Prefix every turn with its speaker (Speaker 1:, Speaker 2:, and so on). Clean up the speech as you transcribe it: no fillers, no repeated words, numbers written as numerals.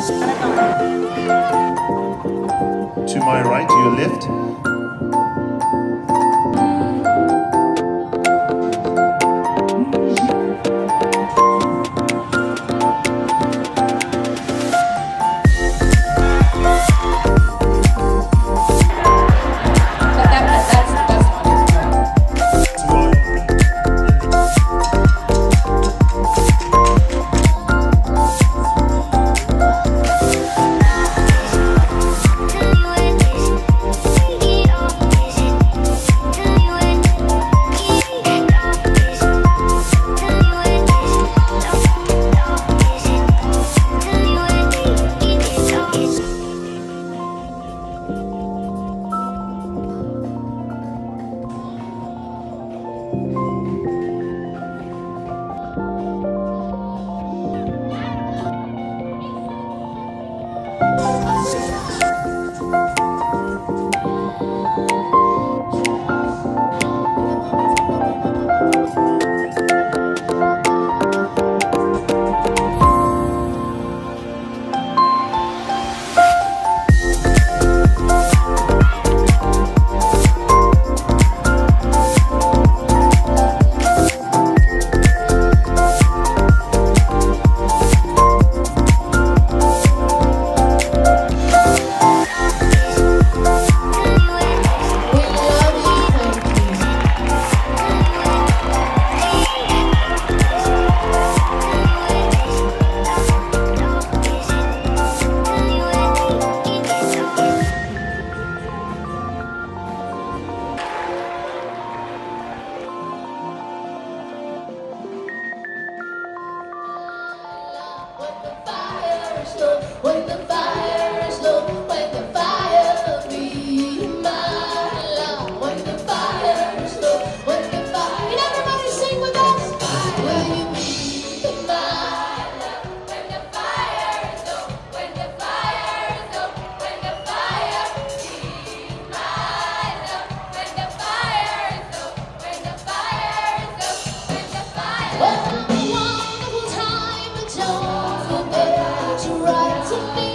Speaker 1: To my right, to your left.
Speaker 2: When the fire is low, when the fire be my love. When the fire is low, when the fire. Can everybody sing with us? Will you be my love? When the fire is low, when the fire is low, when the fire be my love. When the fire is low, when the fire is low, when the fire. Well, have a wonderful time, but don't forget to write to me.